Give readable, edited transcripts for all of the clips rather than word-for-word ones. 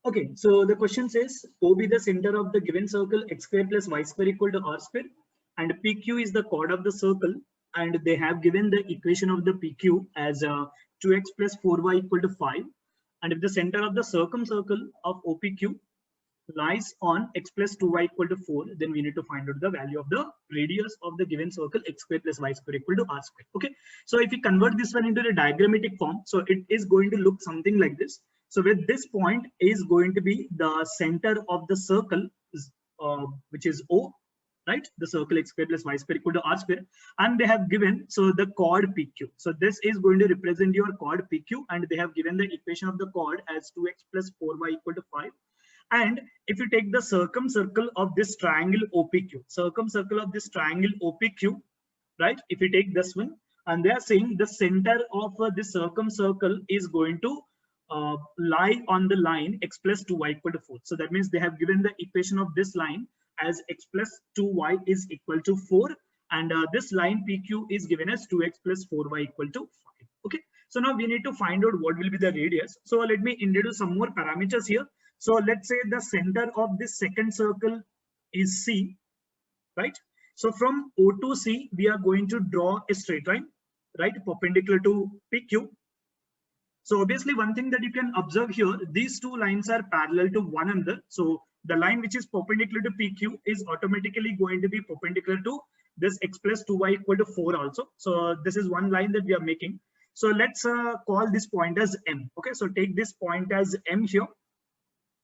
Okay, so the question says OB the center of the given circle x square plus y square equal to r square, and PQ is the chord of the circle, and they have given the equation of the PQ as 2x plus 4y equal to 5, and if the center of the circumcircle of OPQ lies on x plus 2y equal to 4, then we need to find out the value of the radius of the given circle x square plus y square equal to r square. Okay, so if we convert this one into the diagrammatic form, so it is going to look something like this. So with this point is going to be the center of the circle, which is O, right? The circle x square plus y square equal to r square, and they have given so the chord PQ. So this is going to represent your chord PQ, and they have given the equation of the chord as 2x plus 4y equal to 5. And if you take the circumcircle of this triangle OPQ, circumcircle of this triangle OPQ, right? If you take this one, and they are saying the center of this circumcircle is going to lie on the line x plus 2y equal to 4. So that means they have given the equation of this line as x plus 2y is equal to 4, and this line PQ is given as 2x plus 4y equal to 5. Okay, so now we need to find out what will be the radius. So let me introduce some more parameters here. So let's say the center of this second circle is C, right? So from O to C, we are going to draw a straight line, right, perpendicular to PQ. So obviously one thing that you can observe here, these two lines are parallel to one another. So the line which is perpendicular to PQ is automatically going to be perpendicular to this x plus 2y equal to 4 also. So this is one line that we are making. So let's call this point as M. Okay, so take this point as M here.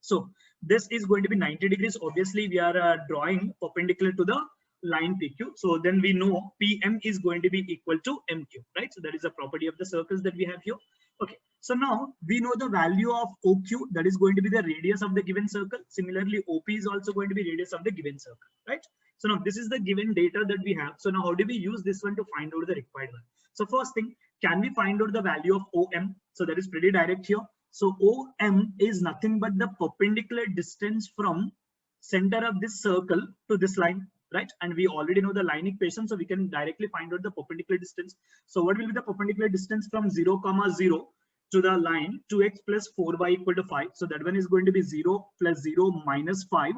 So this is going to be 90 degrees. Obviously we are drawing perpendicular to the line PQ. So then we know PM is going to be equal to MQ, right? So that is a property of the circles that we have here. Okay, so now we know the value of OQ, that is going to be the radius of the given circle. Similarly, OP is also going to be radius of the given circle, right? So now this is the given data that we have. So now how do we use this one to find out the required one? So first thing, can we find out the value of OM? So that is pretty direct here. So OM is nothing but the perpendicular distance from center of this circle to this line, right? And we already know the line equation, so we can directly find out the perpendicular distance. So what will be the perpendicular distance from 0, 0 to the line 2x plus 4y equal to 5? So that one is going to be 0 plus 0 minus 5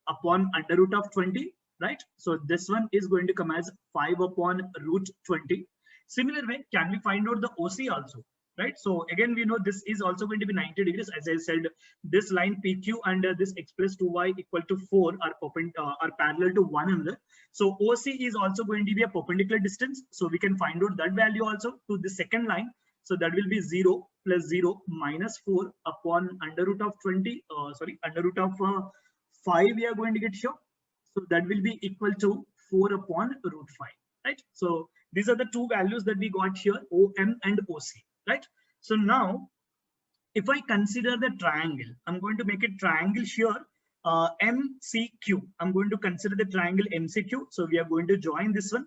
upon under root of 20, right? So this one is going to come as 5 upon root 20. Similar way, can we find out the OC also? Right, so again we know this is also going to be 90 degrees. As I said, this line PQ and this x plus 2y equal to 4 are parallel to one another. So OC is also going to be a perpendicular distance, so we can find out that value also to the second line. So that will be 0 plus 0 minus 4 upon under root of 20, under root of 5 we are going to get here. So that will be equal to 4 upon root 5, right? So these are the two values that we got here, OM and OC. Right. So now, if I consider the triangle, I'm going to make a triangle here, MCQ. I'm going to consider the triangle MCQ. So we are going to join this one.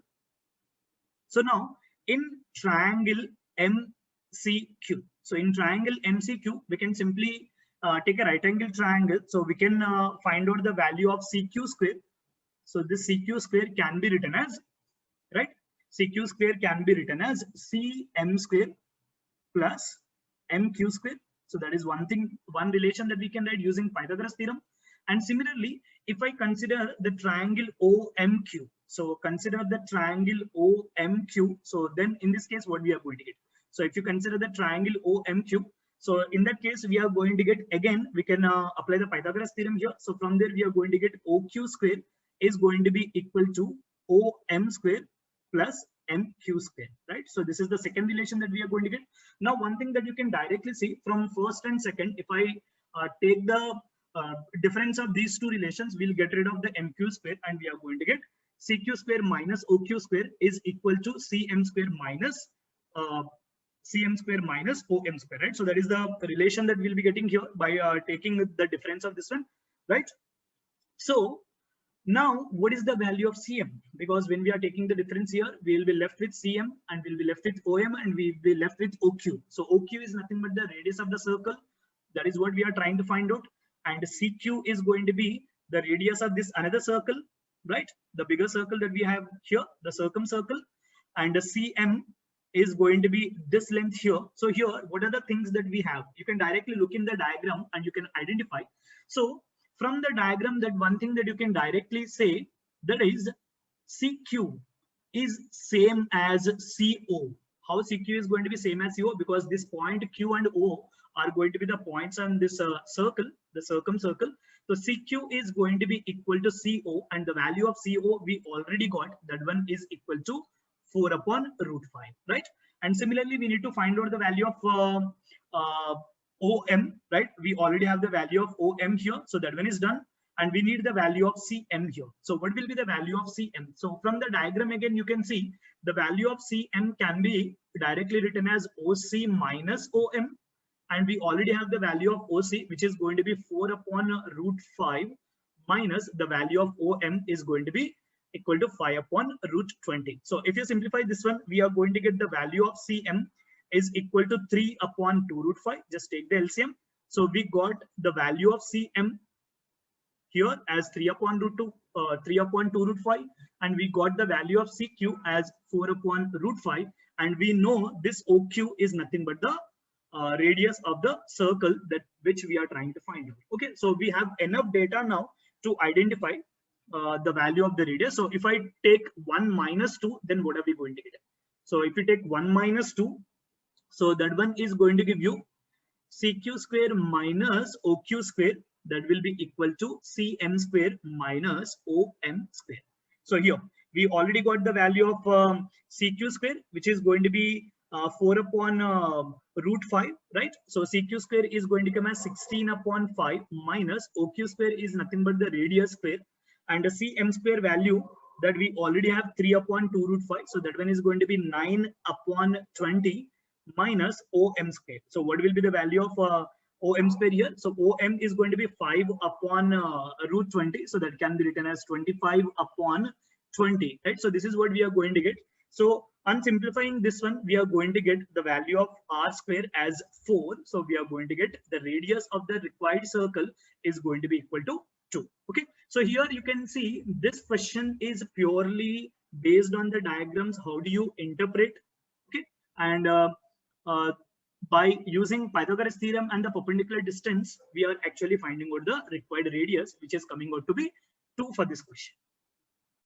So now, in triangle MCQ, so in triangle MCQ, we can simply take a right angle triangle. So we can find out the value of CQ square. So this CQ square can be written as, right? CQ square can be written as CM square plus MQ square. So that is one thing, one relation that we can write using Pythagoras theorem. And similarly, if I consider the triangle OMQ, so consider the triangle OMQ, so then in this case what we are going to get? So if you consider the triangle OMQ, so in that case we are going to get, again we can apply the Pythagoras theorem here. So from there we are going to get OQ square is going to be equal to OM square plus MQ square, right? So this is the second relation that we are going to get. Now one thing that you can directly see from first and second, if I take the difference of these two relations, we'll get rid of the MQ square and we are going to get CQ square minus OQ square is equal to CM square minus OM square, right? So that is the relation that we'll be getting here by taking the difference of this one, right? So now, what is the value of CM? Because when we are taking the difference here, we will be left with CM and we'll be left with OM and we'll be left with OQ. So OQ is nothing but the radius of the circle. That is what we are trying to find out. And CQ is going to be the radius of this another circle, right? The bigger circle that we have here, the circumcircle. And the CM is going to be this length here. So here, what are the things that we have? You can directly look in the diagram and you can identify. So from the diagram, that one thing that you can directly say, that is CQ is same as CO. How CQ is going to be same as CO? Because this point Q and O are going to be the points on this circle, the circumcircle. So CQ is going to be equal to CO, and the value of CO we already got. That one is equal to 4 upon root 5, right? And similarly, we need to find out the value of OM, right? We already have the value of OM here, so that one is done. And we need the value of CM here. So what will be the value of CM? So from the diagram again, you can see the value of CM can be directly written as OC minus OM. And we already have the value of OC, which is going to be 4 upon root 5 minus the value of OM is going to be equal to 5 upon root 20. So if you simplify this one, we are going to get the value of CM is equal to 3 upon 2 root 5. Just take the LCM. So we got the value of CM here as 3 upon root 2, 3 upon 2 root 5, and we got the value of CQ as 4 upon root 5, and we know this OQ is nothing but the radius of the circle that which we are trying to find out. Okay, so we have enough data now to identify the value of the radius. So if I take 1 minus 2, then what are we going to get? So if you take 1 minus 2, so that one is going to give you CQ square minus OQ square, that will be equal to CM square minus OM square. So here we already got the value of CQ square, which is going to be 4 upon root 5, right? So CQ square is going to come as 16 upon 5 minus OQ square is nothing but the radius square, and the CM square value that we already have 3 upon 2 root 5. So that one is going to be 9 upon 20 minus OM square. So what will be the value of OM square here? So OM is going to be 5 upon root 20. So that can be written as 25 upon 20, right? So this is what we are going to get. So on simplifying this one, we are going to get the value of R square as 4. So we are going to get the radius of the required circle is going to be equal to 2. Okay. So here you can see this question is purely based on the diagrams. How do you interpret? Okay. And by using Pythagoras theorem and the perpendicular distance, we are actually finding out the required radius, which is coming out to be 2 for this question.